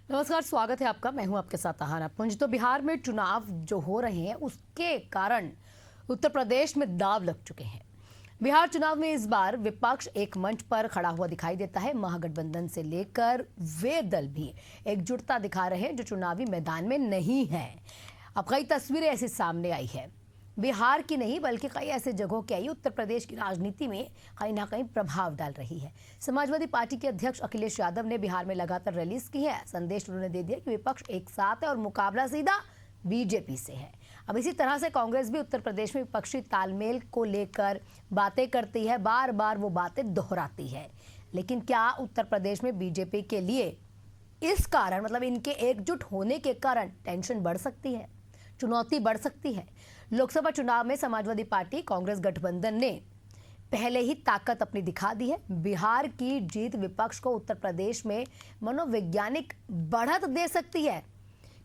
नमस्कार, स्वागत है आपका। मैं हूं आपके साथ आहाना पुंज। तो बिहार में चुनाव जो हो रहे हैं उसके कारण उत्तर प्रदेश में दांव लग चुके हैं। बिहार चुनाव में इस बार विपक्ष एक मंच पर खड़ा हुआ दिखाई देता है। महागठबंधन से लेकर वे दल भी एकजुटता दिखा रहे हैं जो चुनावी मैदान में नहीं है। अब कई तस्वीरें ऐसी सामने आई है, बिहार की नहीं बल्कि कई ऐसे जगहों की आई उत्तर प्रदेश की राजनीति में कहीं ना कहीं प्रभाव डाल रही है। समाजवादी पार्टी के अध्यक्ष अखिलेश यादव ने बिहार में लगातार रैलीज की है। संदेश उन्होंने दे दिया कि विपक्ष एक साथ है और मुकाबला सीधा बीजेपी से है। अब इसी तरह से कांग्रेस भी उत्तर प्रदेश में विपक्षी तालमेल को लेकर बातें करती है, बार बार वो बातें दोहराती है। लेकिन क्या उत्तर प्रदेश में बीजेपी के लिए इस कारण मतलब इनके एकजुट होने के कारण टेंशन बढ़ सकती है, चुनौती बढ़ सकती है? लोकसभा चुनाव में समाजवादी पार्टी कांग्रेस गठबंधन ने पहले ही ताकत अपनी दिखा दी है। बिहार की जीत विपक्ष को उत्तर प्रदेश में मनोवैज्ञानिक बढ़त दे सकती है।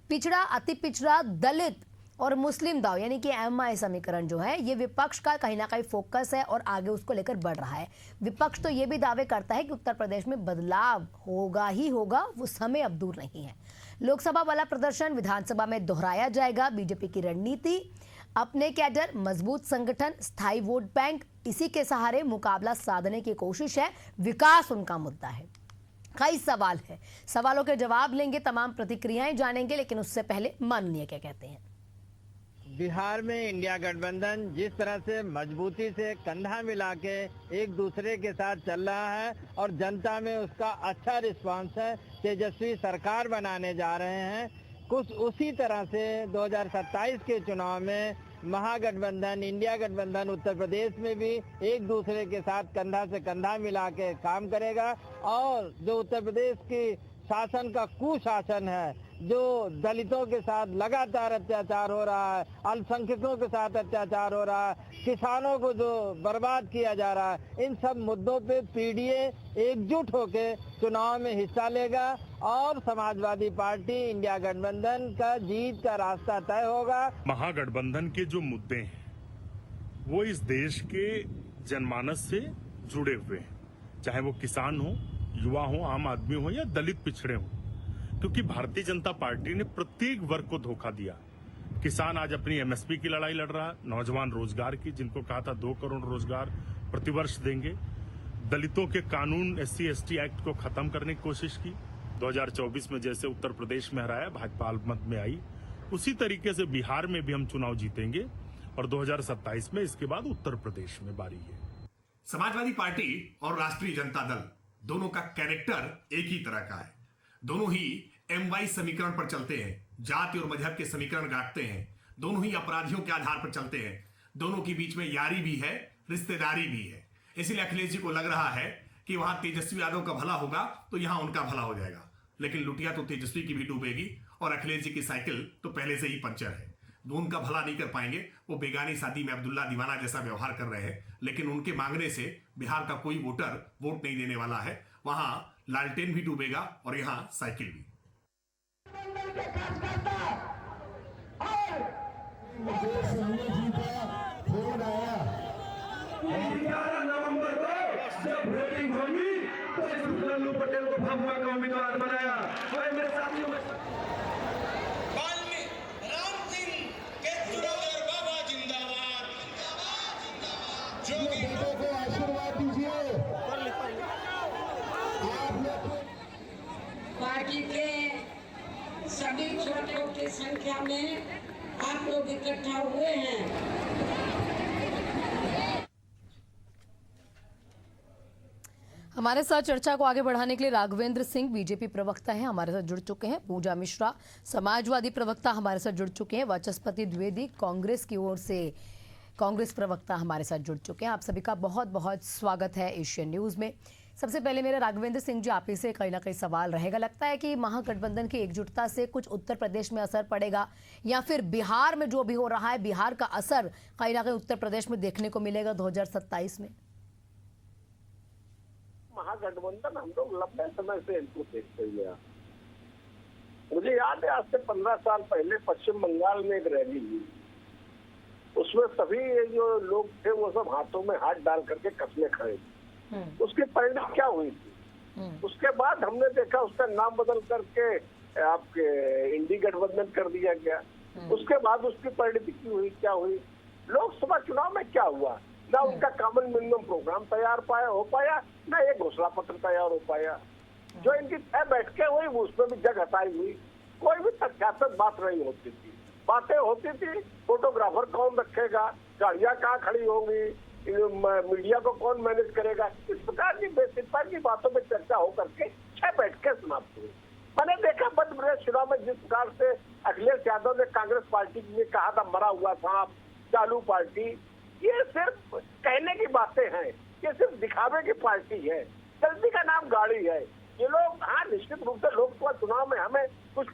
पिछड़ा, अति पिछड़ा, दलित और मुस्लिम दाव यानी कि एमआई समीकरण जो है ये विपक्ष का कहीं ना कहीं फोकस है और आगे उसको लेकर बढ़ रहा है। विपक्ष तो ये भी दावे करता है कि उत्तर प्रदेश में बदलाव होगा ही होगा, वो समय अब दूर नहीं है। लोकसभा वाला प्रदर्शन विधानसभा में दोहराया जाएगा। बीजेपी की रणनीति अपने कैडर, मजबूत संगठन, स्थायी वोट बैंक, इसी के सहारे मुकाबला साधने की कोशिश है। विकास उनका मुद्दा है। कई सवाल है, सवालों के जवाब लेंगे, तमाम प्रतिक्रियाएं जानेंगे, लेकिन उससे पहले माननीय क्या कहते हैं। बिहार में इंडिया गठबंधन जिस तरह से मजबूती से कंधा मिला के एक दूसरे के साथ चल रहा है और जनता में उसका अच्छा रिस्पांस है, तेजस्वी सरकार बनाने जा रहे हैं। कुछ उसी तरह से 2027 के चुनाव में महागठबंधन, इंडिया गठबंधन उत्तर प्रदेश में भी एक दूसरे के साथ कंधा से कंधा मिला के काम करेगा और जो उत्तर प्रदेश की शासन का कुशासन है, जो दलितों के साथ लगातार अत्याचार हो रहा है, अल्पसंख्यकों के साथ अत्याचार हो रहा है, किसानों को जो बर्बाद किया जा रहा है, इन सब मुद्दों पे पीडीए एकजुट होकर चुनाव में हिस्सा लेगा और समाजवादी पार्टी, इंडिया गठबंधन का जीत का रास्ता तय होगा। महागठबंधन के जो मुद्दे हैं वो इस देश के जनमानस से जुड़े हुए हैं, चाहे वो किसान हो, युवा हो, आम आदमी हो या दलित पिछड़े हो, क्योंकि भारतीय जनता पार्टी ने प्रत्येक वर्ग को धोखा दिया। किसान आज अपनी एमएसपी की लड़ाई लड़ रहा है, नौजवान रोजगार की, जिनको कहा था 2 करोड़ रोजगार प्रतिवर्ष देंगे, दलितों के कानून SC ST एक्ट को खत्म करने की कोशिश की। 2024 में जैसे उत्तर प्रदेश में हराया, भाजपा मत में आई, उसी तरीके से बिहार में भी हम चुनाव जीतेंगे और 2027 में इसके बाद उत्तर प्रदेश में बारी है। समाजवादी पार्टी और राष्ट्रीय जनता दल दोनों का कैरेक्टर एक ही तरह का है। दोनों ही MY समीकरण पर चलते हैं, जाति और मजहब के समीकरण गांठते हैं। दोनों ही अपराधियों के आधार पर चलते हैं। दोनों के बीच में यारी भी है, रिश्तेदारी भी है। इसीलिए अखिलेश जी को लग रहा है कि वहां तेजस्वी यादव का भला होगा तो यहां उनका भला हो जाएगा, लेकिन लुटिया तो तेजस्वी की भी डूबेगी और अखिलेश जी की साइकिल तो पहले से ही पंचर है। वो उनका भला नहीं कर पाएंगे। वो बेगानी शादी में अब्दुल्ला दीवाना जैसा व्यवहार कर रहे हैं, लेकिन उनके मांगने से बिहार का कोई वोटर वोट नहीं देने वाला है। वहां लालटेन भी डूबेगा और यहां साइकिल भी। नवंबर को जब वोटिंग होगी तो लल्लू पटेल को भगवा का उम्मीदवार बनाया। और मेरे साथियों में राम सिंह केजरीवाल बाबा जिंदाबाद, जोगी को आशीर्वाद दीजिए। पार्टी के सभी छोटे की संख्या में आप लोग इकट्ठा हुए हैं। हमारे साथ चर्चा को आगे बढ़ाने के लिए राघवेंद्र सिंह बीजेपी प्रवक्ता हैं, हमारे साथ जुड़ चुके हैं। पूजा मिश्रा समाजवादी प्रवक्ता हमारे साथ जुड़ चुके हैं। वाचस्पति द्विवेदी कांग्रेस की ओर से कांग्रेस प्रवक्ता हमारे साथ जुड़ चुके हैं। आप सभी का बहुत बहुत स्वागत है एशियन न्यूज में। सबसे पहले मेरा राघवेंद्र सिंह जी आप ही से कहीं ना कहीं सवाल रहेगा, लगता है कि महागठबंधन की एकजुटता से कुछ उत्तर प्रदेश में असर पड़ेगा या फिर बिहार में जो भी हो रहा है बिहार का असर कहीं ना कहीं उत्तर प्रदेश में देखने को मिलेगा 2027 में? महागठबंधन हम लोग लंबे समय से इनको देखते हुए हैं। मुझे याद है आज से 15 साल पहले पश्चिम बंगाल में एक रैली हुई, उसमें सभी जो लोग थे वो सब हाथों में हाथ डाल करके कसमे खड़े थे। उसके परिणाम क्या हुई थी? उसके बाद हमने देखा उसका नाम बदल करके आपके इंडी गठबंधन कर दिया गया। उसके बाद उसकी परिणति की हुई, क्या हुई? लोकसभा चुनाव में क्या हुआ? ना उनका कॉमन मिनिमम प्रोग्राम तैयार हो पाया, ना ये घोषणा पत्र तैयार हो पाया। जो इनकी तय बैठकें हुई उसमें भी जग हटाई हुई, कोई भी तथ्यात्मक बात नहीं होती थी। बातें होती थी, फोटोग्राफर कौन रखेगा, गाड़ियां कहाँ खड़ी होंगी, मीडिया को कौन मैनेज करेगा, इस प्रकार की बेसिकता की बातों पर चर्चा होकर के 6 बैठकें समाप्त हुई। मैंने देखा मध्य प्रदेश चुनाव में जिस प्रकार से अखिलेश यादव ने कांग्रेस पार्टी के लिए कहा था मरा हुआ सांप, चालू पार्टी, ये सिर्फ कहने की बातें हैं, ये सिर्फ दिखावे की पार्टी है, चलती का नाम गाड़ी है। ये लोग, हाँ निश्चित रूप से लोकसभा चुनाव में हमें कुछ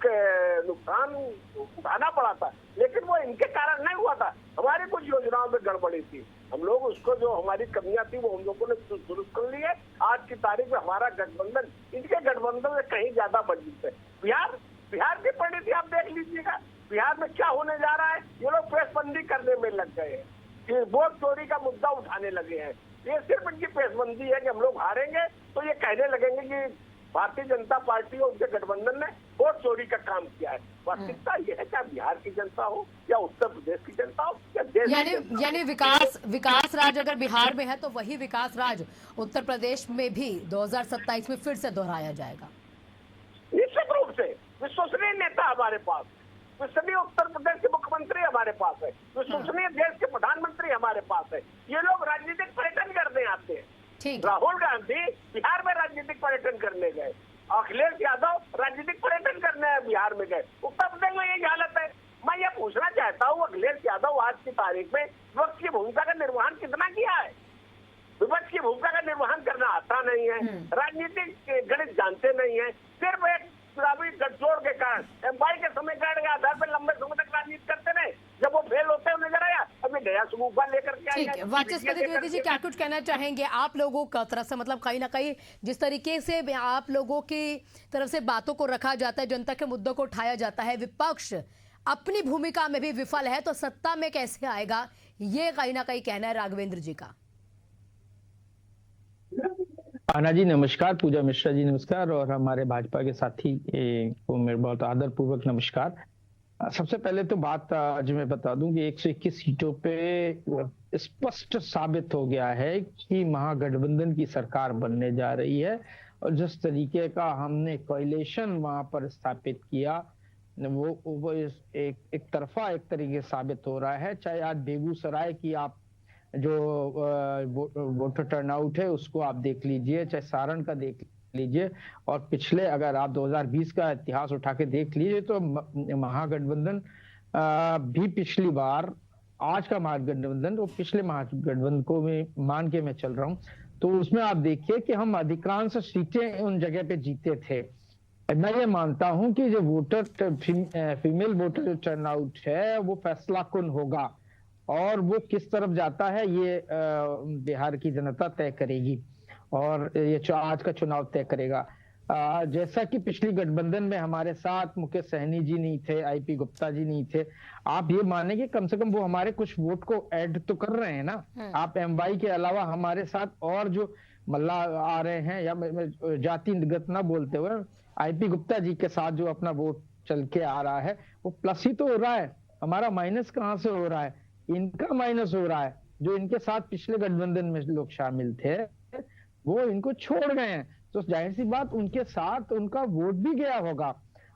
नुकसान उठाना पड़ा था, लेकिन वो इनके कारण नहीं हुआ था, हमारी कुछ योजनाओं में गड़बड़ी थी। हम लोग उसको, जो हमारी कमियां थी वो हम लोगों ने दुरुस्त कर ली है। आज की तारीख में हमारा गठबंधन इनके गठबंधन से कहीं ज्यादा मजबूत है। बिहार की परिणति आप देख लीजिएगा, बिहार में क्या होने जा रहा है। ये लोग पेशबंदी करने में लग गए हैं, ये वोट चोरी का मुद्दा उठाने लगे हैं। ये सिर्फ इनकी पेशबंदी है कि हम लोग हारेंगे तो ये कहने लगेंगे कि भारतीय जनता पार्टी और उनके गठबंधन ने वोट चोरी का काम किया है। वास्तविकता ये है, चाहे बिहार की जनता हो या उत्तर प्रदेश की जनता हो या देश की जनता हो। यानी विकास राज अगर बिहार में है तो वही विकास राज उत्तर प्रदेश में भी 2027 में फिर से दोहराया जाएगा। निश्चित रूप से विश्वसनीय नेता हमारे पास, विश्वसनीय उत्तर प्रदेश के मुख्यमंत्री हमारे पास है, विश्वसनीय देश के प्रधानमंत्री हमारे पास है। ये लोग राजनीतिक पर्यटन करने आते हैं। राहुल गांधी बिहार में राजनीतिक पर्यटन करने गए, अखिलेश यादव राजनीतिक पर्यटन करने बिहार में गए, उत्तर प्रदेश में यही हालत है। मैं ये पूछना चाहता हूँ, अखिलेश यादव आज की तारीख में विपक्ष की भूमिका का निर्वहन कितना किया है? विपक्ष की भूमिका का निर्वहन करना आता नहीं है, राजनीतिक गणित जानते नहीं है, सिर्फ एक चुनावी गठजोड़ के कारण एमवाई के समीकरण के आधार पर लंबे समय तक राजनीति करते रहे। जब वो फेल होते हुए नजर आया, अभी नया सुगुफा लेकर के आए। ठीक है, वाचस्पति द्विवेदी जी क्या कुछ कहना चाहेंगे आप लोगों का तरफ से? मतलब कहीं ना कहीं जिस तरीके से आप लोगों की तरफ से बातों को रखा जाता है, जनता के मुद्दों को उठाया जाता है, विपक्ष अपनी भूमिका में भी विफल है, तो सत्ता में कैसे आएगा, ये कहीं ना कहीं कहना है राघवेंद्र जी का। आना जी नमस्कार, पूजा मिश्रा जी नमस्कार, और हमारे भाजपा के साथी को मेरे बहुत आदर पूर्वक नमस्कार। सबसे पहले तो बात आज मैं बता दूं कि 121 सीटों पे स्पष्ट साबित हो गया है कि महागठबंधन की सरकार बनने जा रही है, और जिस तरीके का हमने कोएलिशन वहां पर स्थापित किया वो एक तरफा एक तरीके साबित हो रहा है। चाहे आज बेगूसराय की आप जो वोटर टर्नआउट है उसको आप देख लीजिए, चाहे सारण का देख लीजिए, और पिछले अगर आप 2020 का इतिहास उठा के देख लीजिए तो महागठबंधन भी पिछली बार, आज का महागठबंधन और पिछले महागठबंधन को मैं मान के मैं चल रहा हूं, तो उसमें आप देखिए कि हम अधिकांश सीटें उन जगह पे जीते थे। मैं ये मानता हूं कि जो फीमेल वोटर टर्नआउट है वो फैसला कुन होगा, और वो किस तरफ जाता है ये बिहार की जनता तय करेगी, और ये आज का चुनाव तय करेगा। जैसा कि पिछली गठबंधन में हमारे साथ मुकेश सहनी जी नहीं थे, आईपी गुप्ता जी नहीं थे, आप ये माने कि कम से कम वो हमारे कुछ वोट को ऐड तो कर रहे हैं ना। आप एमवाई के अलावा हमारे साथ और जो मल्ला आ रहे हैं, या जातिगत ना बोलते हुए आईपी गुप्ता जी के साथ जो अपना वोट चल के आ रहा है वो प्लस ही तो हो रहा है, हमारा माइनस कहाँ से हो रहा है? इनका माइनस हो रहा है। जो इनके साथ पिछले गठबंधन में लोग शामिल थे वो इनको छोड़ गए हैं, तो जाहिर सी बात उनके साथ उनका वोट भी गया होगा।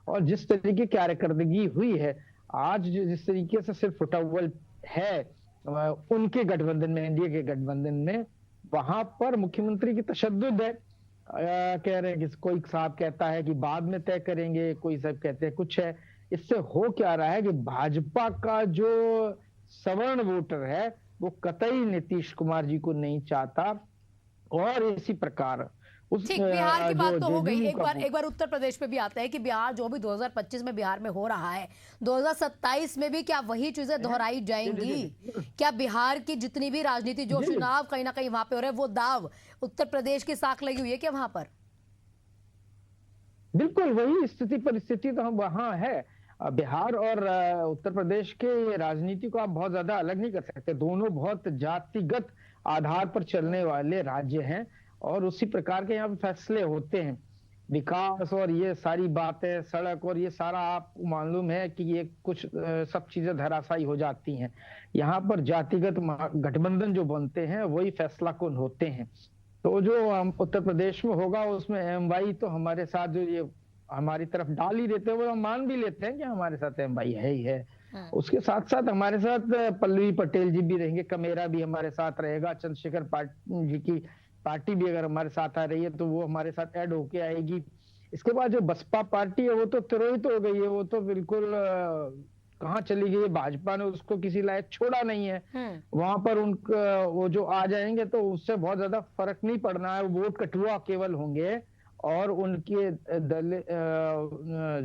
और जिस तरीके की कार्यकर्दगी हुई है आज, जिस तरीके से सिर्फ फुटबॉल है उनके गठबंधन में, एनडीए के गठबंधन में, वहां पर मुख्यमंत्री की तशद्दुद है। कह रहे हैं कि कोई साहब कहता है कि बाद में तय करेंगे, कोई साहब कहते हैं कुछ है। इससे हो क्या रहा है कि भाजपा का जो सवर्ण वोटर है वो कतई नीतीश कुमार जी को नहीं चाहता, और इसी प्रकार ठीक, बिहार की बात तो हो गई। एक बार उत्तर प्रदेश में भी आता है कि बिहार जो भी 2025 में बिहार में हो रहा है, 2027 में भी क्या वही चीजें दोहराई जाएंगी? क्या बिहार की जितनी भी राजनीति, जो चुनाव कहीं ना कहीं वहां पे हो रहे हैं, वो दाव उत्तर प्रदेश की साख लगी हुई है क्या वहां पर? बिल्कुल वही स्थिति परिस्थिति तो वहां है। बिहार और उत्तर प्रदेश के राजनीति को आप बहुत ज्यादा अलग नहीं कर सकते, दोनों बहुत जातिगत आधार पर चलने वाले राज्य हैं, और उसी प्रकार के यहाँ पे फैसले होते हैं। विकास और ये सारी बातें, सड़क और ये सारा आपको मालूम है कि ये कुछ सब चीजें धराशायी हो जाती हैं। यहाँ पर जातिगत गठबंधन जो बनते हैं वही फैसला कुन होते हैं। तो जो हम उत्तर प्रदेश में होगा उसमें एमवाई तो हमारे साथ जो ये हमारी तरफ डाल ही देते हैं, वो हम मान भी लेते हैं कि हमारे साथ एमवाई है ही है। उसके साथ साथ हमारे साथ पल्लवी पटेल जी भी रहेंगे, कमेरा भी हमारे साथ रहेगा, चंद्रशेखर जी की पार्टी भी अगर हमारे साथ आ रही है तो वो हमारे साथ ऐड होके आएगी। इसके बाद जो बसपा पार्टी है वो तो तिरोहित हो गई है, वो तो बिल्कुल कहाँ चली गई है, भाजपा ने उसको किसी लायक छोड़ा नहीं है। वहां पर उनका वो जो आ जाएंगे तो उससे बहुत ज्यादा फर्क नहीं पड़ना है, वोट कटुआ केवल होंगे। और उनके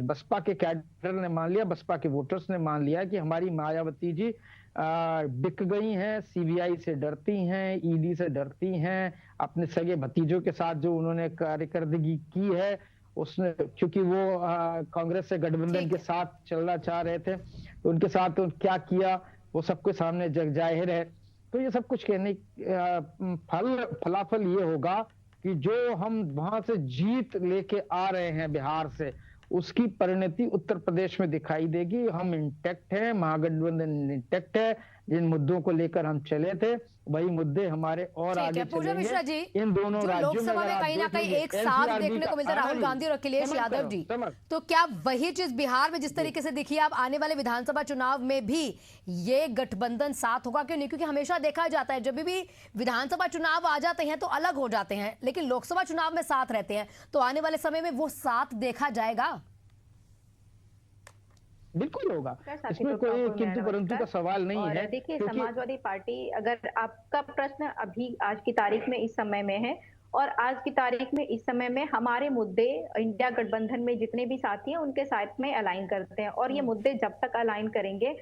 बसपा के कैडर ने मान लिया, बसपा के वोटर्स ने मान लिया कि हमारी मायावती जी बिक गई हैं, सीबीआई से डरती हैं, ईडी से डरती हैं, अपने सगे भतीजों के साथ जो उन्होंने कार्यकर्दगी की है उसने, क्योंकि वो कांग्रेस से गठबंधन के साथ चलना चाह रहे थे तो उनके साथ तो क्या किया वो सबके सामने जग जाहिर है। तो ये सब कुछ कहने फलाफल ये होगा कि जो हम वहां से जीत लेके आ रहे हैं बिहार से, उसकी परिणति उत्तर प्रदेश में दिखाई देगी। हम इंटैक्ट हैं, महागठबंधन इंटैक्ट है, जिन मुद्दों को लेकर हम चले थे वही मुद्दे हमारे और आगे पूजा मिश्रा जी, इन दोनों राज्यों लोकसभा में कहीं ना कहीं एक साथ देखने को मिलता है राहुल गांधी और अखिलेश यादव जी, तो क्या वही चीज बिहार में जिस तरीके से दिखी अब आने वाले विधानसभा चुनाव में भी ये गठबंधन साथ होगा? क्यों नहीं, क्योंकि हमेशा देखा जाता है जब भी विधानसभा चुनाव आ जाते हैं तो अलग हो जाते हैं, लेकिन लोकसभा चुनाव में साथ रहते हैं। तो आने वाले समय में वो साथ देखा जाएगा? बिल्कुल होगा, इसमें कोई किंतु परंतु का सवाल नहीं है। देखिए, समाजवादी पार्टी, अगर आपका प्रश्न अभी आज की तारीख में इस समय में है, और आज की तारीख में इस समय में हमारे मुद्दे इंडिया गठबंधन में जितने भी साथी हैं उनके साथ में अलाइन करते हैं, और ये मुद्दे जब तक अलाइन करेंगे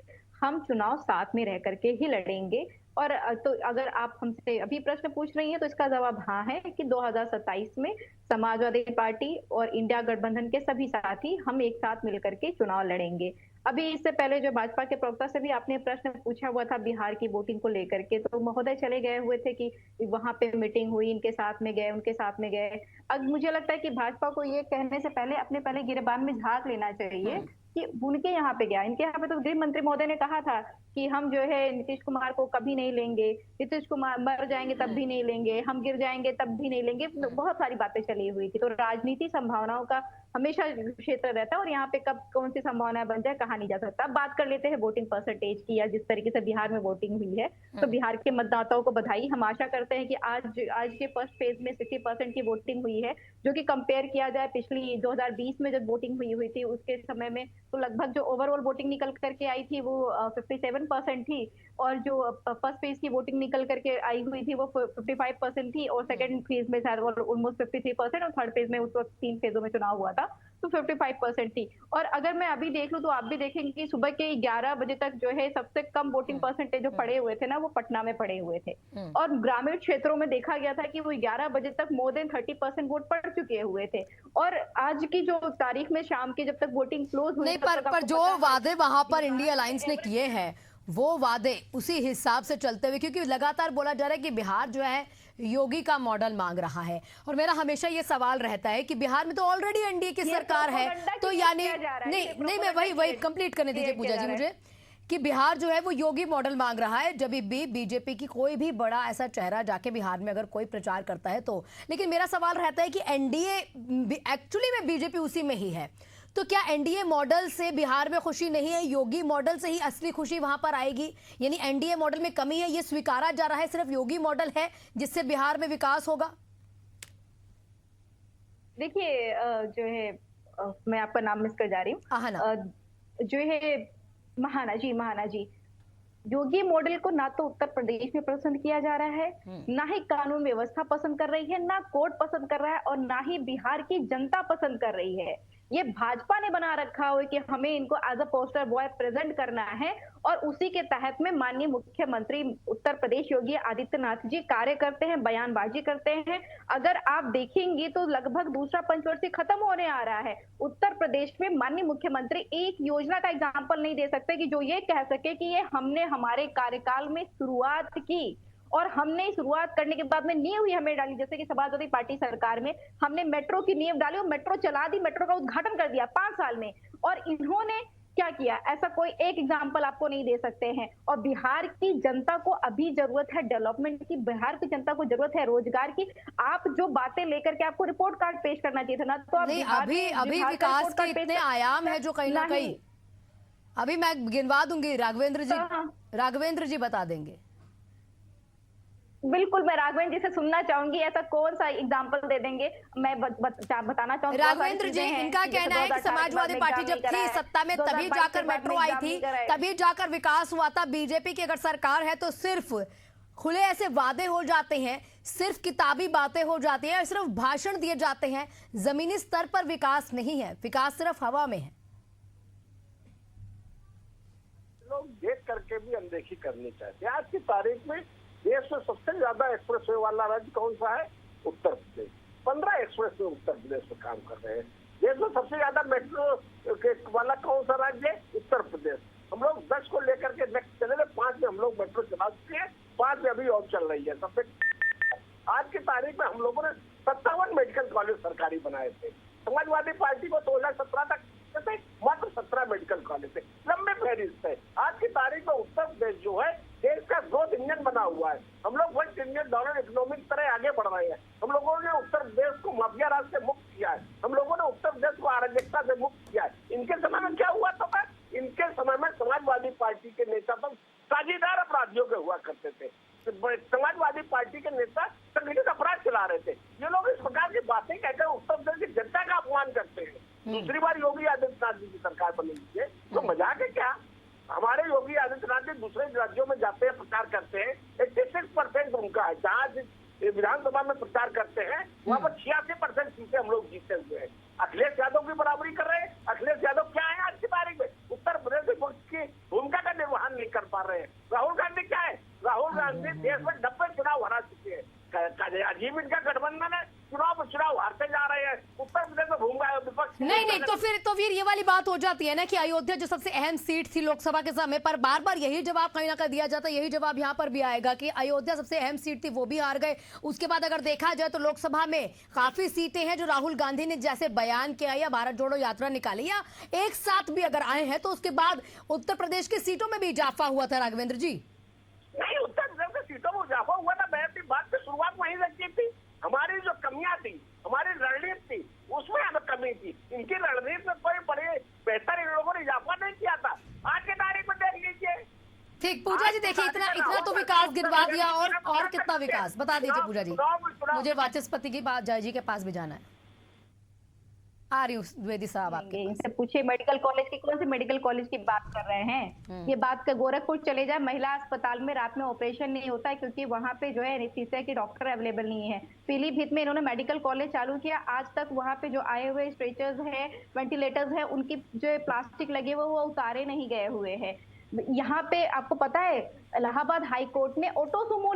हम चुनाव साथ में रह करके ही लड़ेंगे। और तो अगर आप हमसे अभी प्रश्न पूछ रही हैं तो इसका जवाब हाँ है कि 2027 में समाजवादी पार्टी और इंडिया गठबंधन के सभी साथी हम एक साथ मिलकर के चुनाव लड़ेंगे। अभी इससे पहले जो भाजपा के प्रवक्ता से भी आपने प्रश्न पूछा हुआ था बिहार की वोटिंग को लेकर के, तो महोदय चले गए हुए थे कि वहां पे मीटिंग हुई, इनके साथ में गए, उनके साथ में गए। अब मुझे लगता है कि भाजपा को ये कहने से पहले अपने पहले गिरेबान में झांक लेना चाहिए कि उनके यहाँ पे गया, इनके यहाँ पे तो गृह मंत्री महोदय ने कहा था कि हम जो है नीतीश कुमार को कभी नहीं लेंगे, नीतीश कुमार मर जाएंगे तब भी नहीं लेंगे, हम गिर जाएंगे तब भी नहीं लेंगे, बहुत सारी बातें चली हुई थी। तो राजनीति संभावनाओं का हमेशा क्षेत्र रहता है और यहाँ पे कब कौन सी संभावनाएं बन जाए कहा नहीं जा सकता। अब बात कर लेते हैं वोटिंग परसेंटेज की, या जिस तरीके से बिहार में वोटिंग हुई है, तो बिहार के मतदाताओं को बधाई। हम आशा करते हैं कि आज के फर्स्ट फेज में 60% की वोटिंग हुई है, जो कि कंपेयर किया जाए पिछली 2020 में जब वोटिंग हुई थी उसके समय में, तो लगभग जो ओवरऑल वोटिंग निकल करके आई थी वो 57% थी, और जो फर्स्ट फेज की वोटिंग निकल करके आई हुई थी वो 55% थी, और सेकंड फेज में शायद ऑलमोस्ट 53%, और थर्ड फेज में उस वक्त 3 फेजों में चुनाव हुआ था तो 55% थी। और अगर मैं अभी देख लूं तो आप भी देखेंगे कि सुबह के 11 बजे तक जो है सबसे कम वोटिंग परसेंटेज जो पड़े हुए थे ना वो पटना में पड़े हुए थे, और ग्रामीण क्षेत्रों में देखा गया था कि वो 11 बजे तक मोर देन 30% वोट पड़ चुके हुए थे। और आज की जो तारीख में शाम की जब तक वोटिंग क्लोज हुई, पर जो वादे वहां पर इंडिया अलायंस ने किए हैं वो वादे उसी हिसाब से चलते हुए, क्योंकि लगातार बोला जा रहा है कि बिहार जो है योगी का मॉडल मांग रहा है, और मेरा हमेशा ये सवाल रहता है कि बिहार में तो ऑलरेडी एनडीए की सरकार है, तो यानी नहीं मैं वही कंप्लीट करने दीजिए पूजा जी मुझे, कि बिहार जो है वो योगी मॉडल मांग रहा है। जब भी बीजेपी की कोई भी बड़ा ऐसा चेहरा जाके बिहार में अगर कोई प्रचार करता है तो, लेकिन मेरा सवाल रहता है कि एनडीए एक्चुअली में बीजेपी उसी में ही है, तो क्या एनडीए मॉडल से बिहार में खुशी नहीं है? योगी मॉडल से ही असली खुशी वहां पर आएगी? यानी एनडीए मॉडल में कमी है, ये स्वीकारा जा रहा है, सिर्फ योगी मॉडल है जिससे बिहार में विकास होगा? देखिए, जो है मैं आपका नाम मिस कर जा रही हूँ, जो है महाना जी, योगी मॉडल को ना तो उत्तर प्रदेश में पसंद किया जा रहा है, ना ही कानून व्यवस्था पसंद कर रही है, ना कोर्ट पसंद कर रहा है, और ना ही बिहार की जनता पसंद कर रही है। ये भाजपा ने बना रखा हो कि हमें इनको as a poster boy present करना है, और उसी के तहत में माननीय मुख्यमंत्री उत्तर प्रदेश योगी आदित्यनाथ जी कार्य करते हैं, बयानबाजी करते हैं। अगर आप देखेंगे तो लगभग दूसरा पंचवर्षीय खत्म होने आ रहा है, उत्तर प्रदेश में माननीय मुख्यमंत्री एक योजना का एग्जाम्पल नहीं दे सकते कि जो ये कह सके कि ये हमने हमारे कार्यकाल में शुरुआत की, और हमने शुरुआत करने के बाद में नींव ही हमें डाली, जैसे कि समाजवादी पार्टी सरकार में हमने मेट्रो की नींव डाली और मेट्रो चला दी, मेट्रो का उद्घाटन कर दिया 5 साल में। और इन्होंने क्या किया, ऐसा कोई एक एग्जाम्पल आपको नहीं दे सकते हैं। और बिहार की जनता को अभी जरूरत है डेवलपमेंट की, बिहार की जनता को जरूरत है रोजगार की। आप जो बातें लेकर के आपको रिपोर्ट कार्ड पेश करना चाहिए था ना, तो आप नहीं, अभी विकास के इतने आयाम है जो कहीं ना कहीं, अभी मैं गिनवा दूंगी, राघवेंद्र जी बता देंगे। बिल्कुल, मैं राघवेंद्र जी से सुनना चाहूंगी, ऐसा कौन सा एग्जाम्पल दे देंगे। मैं बताना चाहूंगी राघवेंद्र जी, इनका कहना है कि समाजवादी पार्टी जब थी सत्ता में तभी जाकर मेट्रो आई थी, तभी जाकर विकास हुआ था। बीजेपी की अगर सरकार है तो सिर्फ खुले ऐसे वादे हो जाते हैं, सिर्फ किताबी बातें हो जाती हैं, सिर्फ भाषण दिए जाते हैं, जमीनी स्तर पर विकास नहीं है, विकास सिर्फ हवा में है। लोग देख करके भी अनदेखी करनी चाहिए। आज की तारीख में देश में सबसे ज्यादा एक्सप्रेसवे वाला राज्य कौन सा है? उत्तर प्रदेश। 15 एक्सप्रेसवे उत्तर प्रदेश में काम कर रहे हैं। देश में सबसे ज्यादा मेट्रो वाला कौन सा राज्य है? उत्तर प्रदेश। हम लोग 10 को लेकर के नेक्स्ट चले गए, 5 में हम लोग मेट्रो चला चुके हैं, 5 में अभी और चल रही है। सबसे आज की तारीख में हम लोगों ने 57 मेडिकल कॉलेज सरकारी बनाए थे। समाजवादी पार्टी को 2017 तक मात्र 17 मेडिकल कॉलेज थे, लंबे फहरिस्त थे। आज की तारीख में उत्तर प्रदेश जो है देश का ग्रोथ इंजन बना हुआ है। हम लोग $1 ट्रिलियन इकोनॉमी की तरह आगे बढ़ रहे हैं। हम लोगों ने उत्तर प्रदेश को माफिया राज से मुक्त किया है। हम लोगों ने उत्तर प्रदेश को अराजकता से मुक्त किया है। इनके समय में क्या हुआ था? इनके समय में समाजवादी पार्टी के नेता तो साझेदार अपराधियों के हुआ करते थे। समाजवादी पार्टी के नेता संगठित अपराध चला रहे थे। ये लोग इस प्रकार की बातें कहकर उत्तर प्रदेश की जनता का अपमान करते हैं। दूसरी बार योगी आदित्यनाथ जी की सरकार बनी है तो मजाक है क्या? हमारे योगी आदित्यनाथ जी दूसरे राज्यों में जाते हैं, प्रचार करते हैं, 86% उनका है। जहाँ विधानसभा में प्रचार करते हैं वहाँ पर 86% सीटें हम लोग जीते हुए हैं। अखिलेश यादव की बराबरी कर रहे हैं। अखिलेश यादव क्या है आज की तारीख में? उत्तर प्रदेश की भूमिका का निर्वहन नहीं कर पा रहे हैं। राहुल गांधी क्या है? राहुल गांधी देश में 90 चुनाव हरा चुके हैं। अजीब इनका गठबंधन है, चुनाव हारते जा रहे हैं। उत्तर प्रदेश में भूमिका विपक्ष नहीं, तो फिर ये वाली बात हो जाती है ना कि अयोध्या जो सबसे अहम सीट थी लोकसभा के समय पर, बार बार यही जवाब कहीं ना कहीं दिया जाता है। यही जवाब यहाँ पर भी आएगा कि अयोध्या सबसे अहम सीट थी, वो भी हार गए। उसके बाद अगर देखा जाए तो लोकसभा में काफी सीटें हैं जो राहुल गांधी ने जैसे बयान किया या भारत जोड़ो यात्रा निकाली या एक साथ भी अगर आए हैं, तो उसके बाद उत्तर प्रदेश की सीटों में भी इजाफा हुआ था। राघवेंद्र जी, नहीं, उत्तर प्रदेश की सीटों में इजाफा हुआ था। मैं अपनी बात की शुरुआत वहीं रखी थी। हमारी जो कमियां थी, हमारी रणनीति थी, उसमें हमें कमी थी। इनकी रणनीति में कोई बड़े बेहतर इन लोगों ने इजाफा नहीं किया था। आज के तारीख में देख लीजिए। ठीक, पूजा जी देखिए, इतना तो विकास गिरवा दिया और कितना विकास बता दीजिए पूजा जी। मुझे वाचस्पति की बात जय जी के पास भी जाना है। आ रही हूँ द्विवेदी साहब, आपके इनसे पूछिए मेडिकल कॉलेज की, कौन सी मेडिकल कॉलेज की बात कर रहे हैं? ये बात का गोरखपुर चले जाए, महिला अस्पताल में रात में ऑपरेशन नहीं होता है क्योंकि वहां पे जो है एनेस्थीसिया की डॉक्टर अवेलेबल नहीं है। पीलीभीत में इन्होंने मेडिकल कॉलेज चालू किया, आज तक वहां पे जो आए हुए स्ट्रेचर्स है, वेंटिलेटर्स है, उनकी जो प्लास्टिक लगे हुए वो उतारे नहीं गए हुए हैं। यहाँ पे आपको पता है इलाहाबाद हाई कोर्ट ने ऑटो सुमो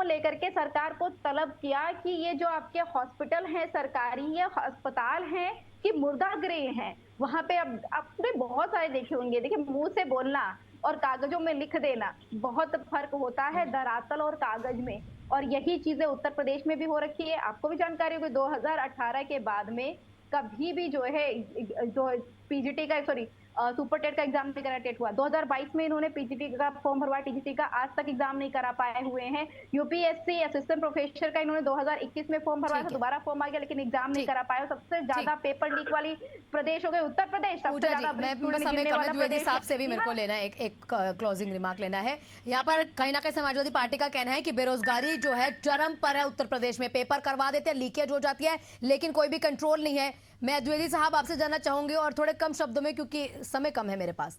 लेकर के सरकार को तलब किया कि ये जो आपके हॉस्पिटल हैं सरकारी, ये अस्पताल हैं कि मुर्दागृह हैं। वहां पे अब आपने बहुत सारे देखे होंगे। देखिए, मुंह से बोलना और कागजों में लिख देना बहुत फर्क होता है, धरातल और कागज में। और यही चीजें उत्तर प्रदेश में भी हो रखी है। आपको भी जानकारी होगी 2018 के बाद में कभी भी जो है जो पीजीटी का सुपर टेट का एग्जाम नहीं करा, टेट हुआ 2022 में इन्होंने पीजीटी का फॉर्म भरवा, टीजीटी का आज तक एग्जाम नहीं करा पाए हुए हैं। यूपीएससी असिस्टेंट प्रोफेसर का इन्होंने 2021 में फॉर्म भरवाया था, दोबारा फॉर्म आ गया लेकिन एग्जाम नहीं करा पाए। सबसे ज्यादा पेपर लीक वाली प्रदेश हो गए उत्तर प्रदेश। द्विवेदी साहब से भी मेरे को लेना है, एक क्लोजिंग रिमार्क लेना है। यहाँ पर कहीं ना कहीं समाजवादी पार्टी का कहना है कि बेरोजगारी जो है चरम पर है उत्तर प्रदेश में, पेपर करवा देते हैं, लीकेज हो जाती है लेकिन कोई भी कंट्रोल नहीं है। मैं द्विवेदी साहब आपसे जानना चाहूंगी और थोड़े कम शब्दों में क्योंकि समय कम है मेरे पास।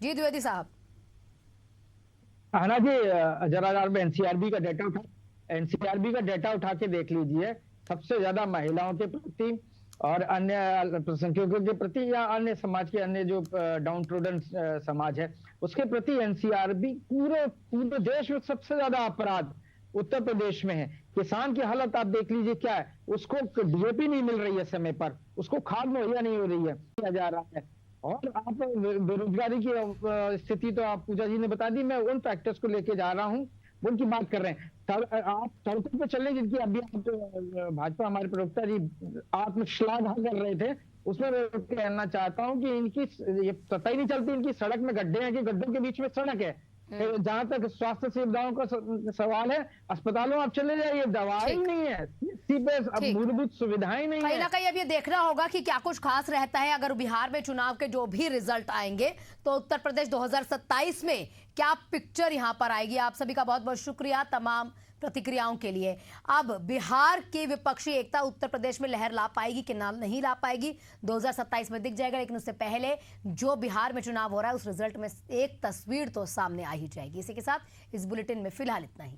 जी द्विवेदी साहब। हाँ जी, जरा एनसीआरबी का डेटा उठा के देख लीजिए। सबसे ज्यादा महिलाओं के प्रति और अन्य अल्पसंख्यकों के प्रति या अन्य समाज के अन्य जो डाउन ट्रोडन समाज है उसके प्रति एनसीआरबी पूरे देश में सबसे ज्यादा अपराध उत्तर प्रदेश में है। किसान की हालत आप देख लीजिए क्या है, उसको डीएपी नहीं मिल रही है समय पर, उसको खाद मुहैया नहीं हो रही है, किया जा रहा है। और आप बेरोजगारी की स्थिति तो आप पूजा जी ने बता दी, मैं उन फैक्टर्स को लेके जा रहा हूँ, उनकी बात कर रहे हैं। आप सड़कों पे चलने जिनकी अभी आप भाजपा हमारे प्रवक्ता जी आत्मश्लाघा कर रहे थे, उसमें मैं कहना चाहता हूँ कि इनकी ये पता ही नहीं चलती इनकी सड़क में गड्ढे हैं कि गड्ढों के बीच में सड़क है। जहां तक स्वास्थ्य सुविधाओं का सवाल है, अस्पतालों आप चले जाइए, दवाई नहीं है, इसी पे मूलभूत सुविधाएं नहीं है। कहीं ना कहीं अब ये देखना होगा कि क्या कुछ खास रहता है। अगर बिहार में चुनाव के जो भी रिजल्ट आएंगे तो उत्तर प्रदेश 2027 में क्या पिक्चर यहां पर आएगी। आप सभी का बहुत बहुत शुक्रिया तमाम प्रतिक्रियाओं के लिए। अब बिहार की विपक्षी एकता उत्तर प्रदेश में लहर ला पाएगी कि ना नहीं ला पाएगी 2027 में दिख जाएगा, लेकिन उससे पहले जो बिहार में चुनाव हो रहा है उस रिजल्ट में एक तस्वीर तो सामने आ ही जाएगी। इसी के साथ इस बुलेटिन में फिलहाल इतना ही।